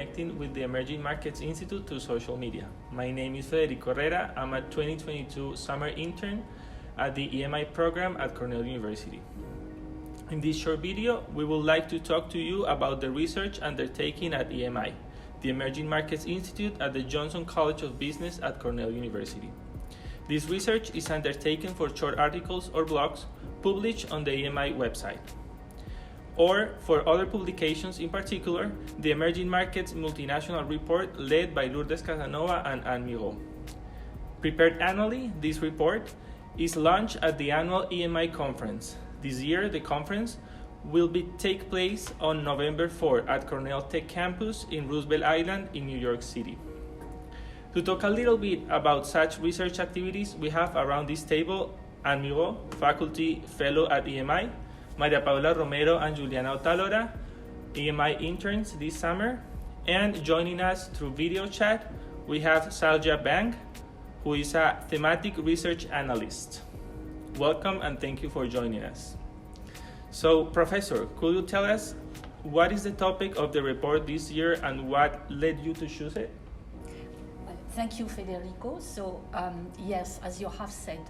connecting with the Emerging Markets Institute through social media. My name is Federico Herrera. I'm a 2022 summer intern at the EMI program at Cornell University. In this short video, we would like to talk to you about the research undertaken at EMI, the Emerging Markets Institute at the Johnson College of Business at Cornell University. This research is undertaken for short articles or blogs published on the EMI website, or for other publications, in particular, the Emerging Markets Multinational Report led by Lourdes Casanova and Anne Miroux. Prepared annually, this report is launched at the annual EMI conference. This year, the conference will take place on November 4 at Cornell Tech Campus in Roosevelt Island in New York City. To talk a little bit about such research activities, we have around this table Anne Miroux, faculty fellow at EMI, Paula Romero and Yuliana Otálora, EMI interns this summer, and joining us through video chat, we have Shailja Bang, who is a thematic research analyst. Welcome and thank you for joining us. So, Professor, could you tell us what is the topic of the report this year and what led you to choose it? Thank you, Federico. So, yes, as you have said,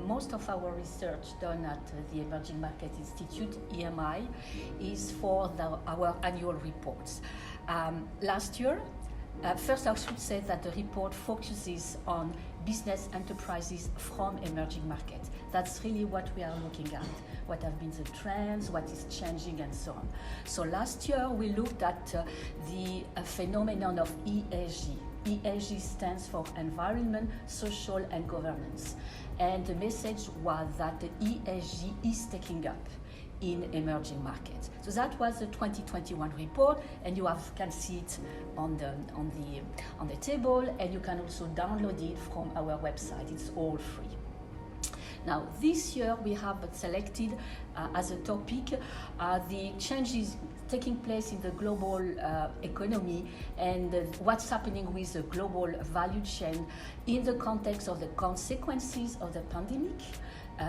most of our research done at the Emerging Market Institute, EMI, is for our annual reports. Last year, first I should say that the report focuses on business enterprises from emerging markets. That's really what we are looking at. What have been the trends, what is changing, and so on. So last year, we looked at the phenomenon of ESG. ESG stands for Environment, Social, and Governance. And the message was that the ESG is taking up in emerging markets. So that was the 2021 report, and you can see it on the table, and you can also download it from our website. It's all free. Now, this year we have selected as a topic the changes taking place in the global economy and what's happening with the global value chain in the context of the consequences of the pandemic,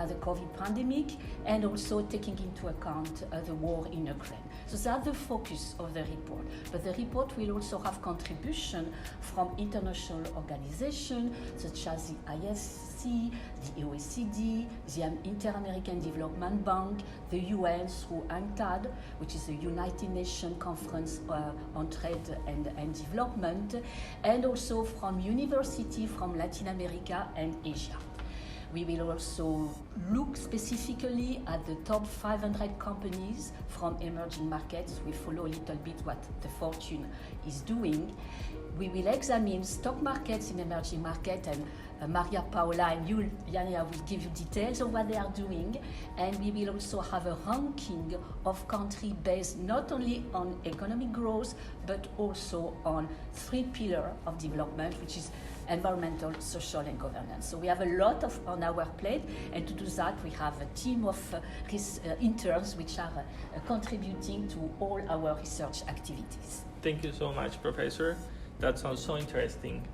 the COVID pandemic, and also taking into account the war in Ukraine. So that's the focus of the report. But the report will also have contribution from international organizations such as the IFC, the OECD, the Inter-American Development Bank, the UN through UNCTAD, which is the United Nations Conference on Trade and Development, and also from university from Latin America and Asia. We will also look specifically at the top 500 companies from emerging markets. We follow a little bit what the Fortune is doing. We will examine stock markets in emerging markets, and Paula and Yuliana will give you details of what they are doing. And we will also have a ranking of countries based not only on economic growth, but also on 3 pillars of development, which is environmental, social, and governance. So we have a lot on our plate, and to do that, we have a team of interns which are contributing to all our research activities. Thank you so much, Professor. That sounds so interesting.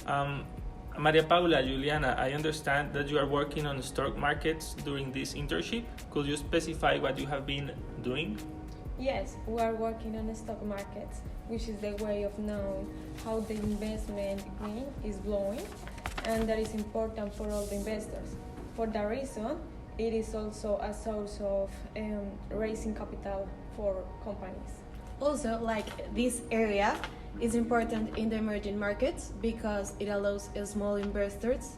Paula, Juliana, I understand that you are working on stock markets during this internship. Could you specify what you have been doing? Yes, we are working on the stock markets, which is the way of knowing how the investment wind is blowing, and that is important for all the investors. For that reason, it is also a source of raising capital for companies. Also, this area is important in the emerging markets because it allows small investors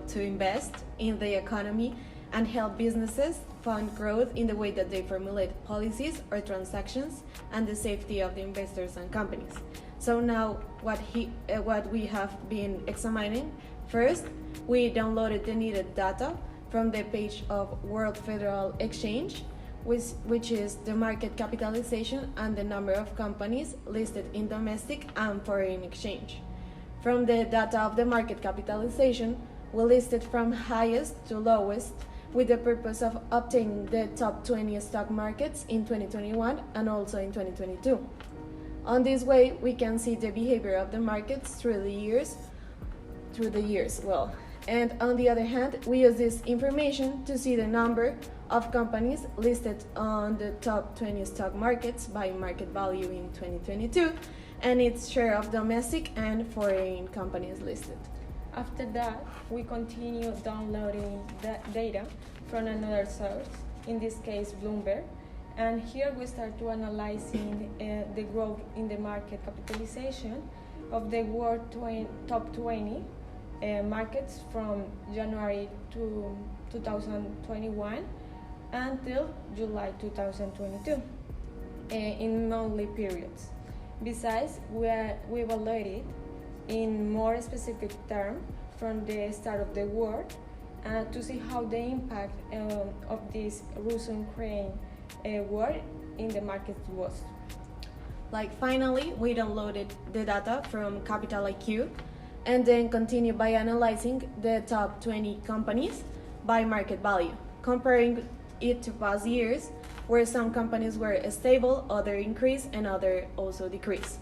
to invest in the economy and help businesses fund growth in the way that they formulate policies or transactions and the safety of the investors and companies. So now what we have been examining, first, we downloaded the needed data from the page of World Federal Exchange, which is the market capitalization and the number of companies listed in domestic and foreign exchange. From the data of the market capitalization, we listed from highest to lowest with the purpose of obtaining the top 20 stock markets in 2021 and also in 2022. On this way, we can see the behavior of the markets through the years. And on the other hand, we use this information to see the number of companies listed on the top 20 stock markets by market value in 2022 and its share of domestic and foreign companies listed. After that, we continue downloading the data from another source, in this case Bloomberg, and here we start to analyzing the growth in the market capitalization of the world top 20 markets from January to 2021 until July 2022 in monthly periods. Besides, we evaluated in more specific terms from the start of the war to see how the impact of this Russia-Ukraine war in the market was. Finally, we downloaded the data from Capital IQ and then continue by analyzing the top 20 companies by market value, comparing it to past years where some companies were stable, other increase, and other also decrease.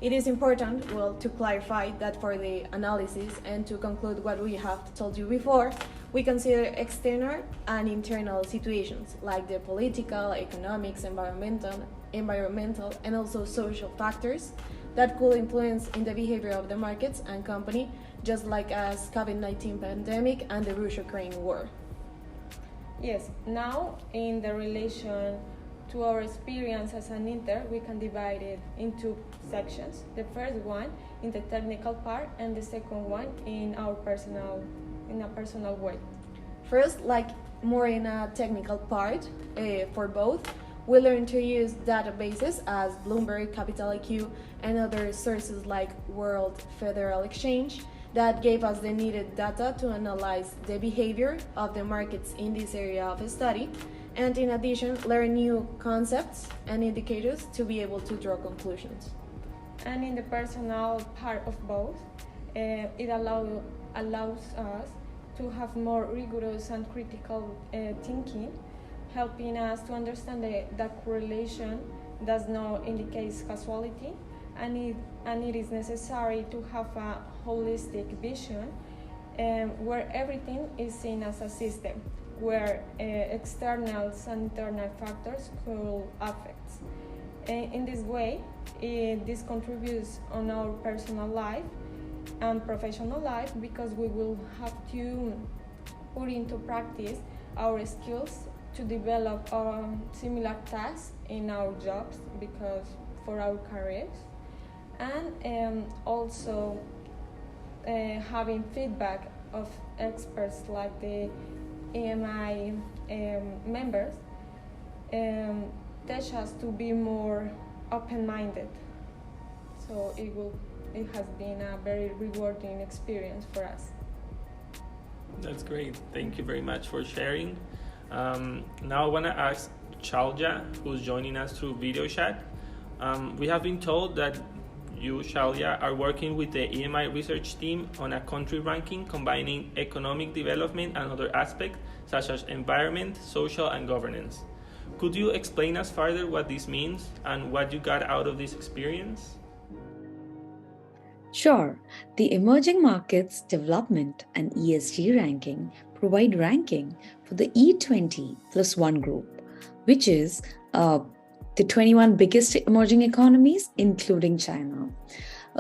It is important, to clarify that for the analysis and to conclude what we have told you before, we consider external and internal situations like the political, economics, environmental, and also social factors that could influence in the behavior of the markets and company, just like as COVID-19 pandemic and the Russia-Ukraine war. Yes, now in the relation to our experience as an intern, we can divide it into sections. The first one in the technical part and the second one in a personal way. First, more in a technical part, for both, we learn to use databases as Bloomberg, Capital IQ, and other sources like World Federal Exchange that gave us the needed data to analyze the behavior of the markets in this area of study, and in addition, learn new concepts and indicators to be able to draw conclusions. And in the personal part of both, it allows us to have more rigorous and critical thinking, helping us to understand that correlation does not indicate causality, and it is necessary to have a holistic vision where everything is seen as a system, where external and internal factors could affect. In this way, this contributes on our personal life and professional life because we will have to put into practice our skills to develop similar tasks in our jobs because for our careers, and also having feedback of experts like the EMI members teach us to be more open-minded. So it has been a very rewarding experience for us. That's great. Thank you very much for sharing. Now I want to ask Shailja, who's joining us through video chat. We have been told that you, Shailja, are working with the EMI research team on a country ranking combining economic development and other aspects such as environment, social, and governance. Could you explain us further what this means and what you got out of this experience? Sure. The Emerging Markets Development and ESG ranking provide ranking for the E20 plus 1 group, which is the 21 biggest emerging economies, including China,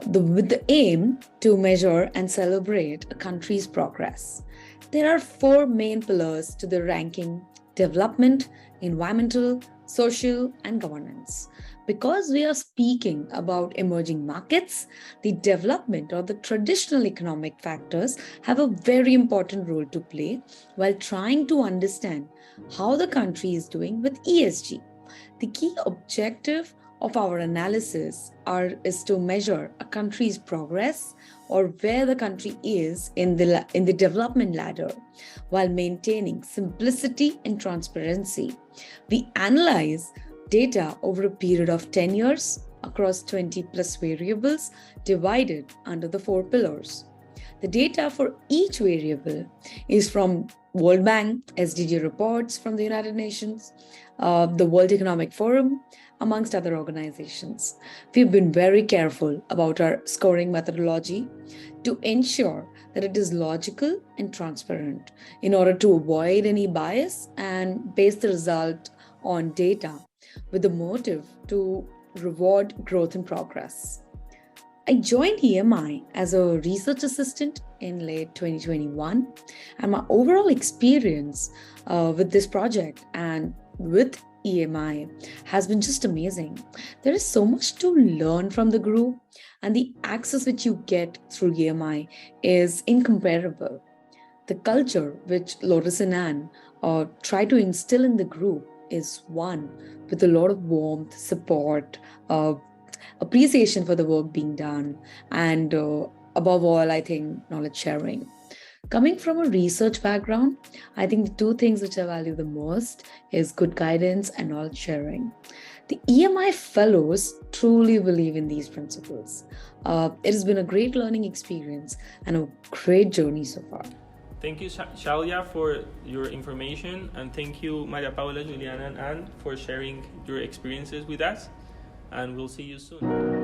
with the aim to measure and celebrate a country's progress. There are 4 main pillars to the ranking: development, environmental, social, and governance. Because we are speaking about emerging markets, the development or the traditional economic factors have a very important role to play while trying to understand how the country is doing with ESG. The key objective of our analysis is to measure a country's progress or where the country is in the development ladder while maintaining simplicity and transparency. We analyze data over a period of 10 years across 20 plus variables divided under the 4 pillars. The data for each variable is from World Bank, SDG reports from the United Nations, the World Economic Forum, amongst other organizations. We've been very careful about our scoring methodology to ensure that it is logical and transparent in order to avoid any bias and base the result on data with the motive to reward growth and progress. I joined EMI as a research assistant in late 2021, and my overall experience with this project and with EMI has been just amazing. There is so much to learn from the group, and the access which you get through EMI is incomparable. The culture which Lotus and Anne try to instill in the group is one with a lot of warmth, support, appreciation for the work being done, and above all, I think knowledge sharing. Coming from a research background, I think the two things which I value the most is good guidance and knowledge sharing. The EMI fellows truly believe in these principles. It has been a great learning experience and a great journey so far. Thank you, Shailja, for your information, and thank you, Maria Paula, Juliana, and Anne, for sharing your experiences with us, and we'll see you soon.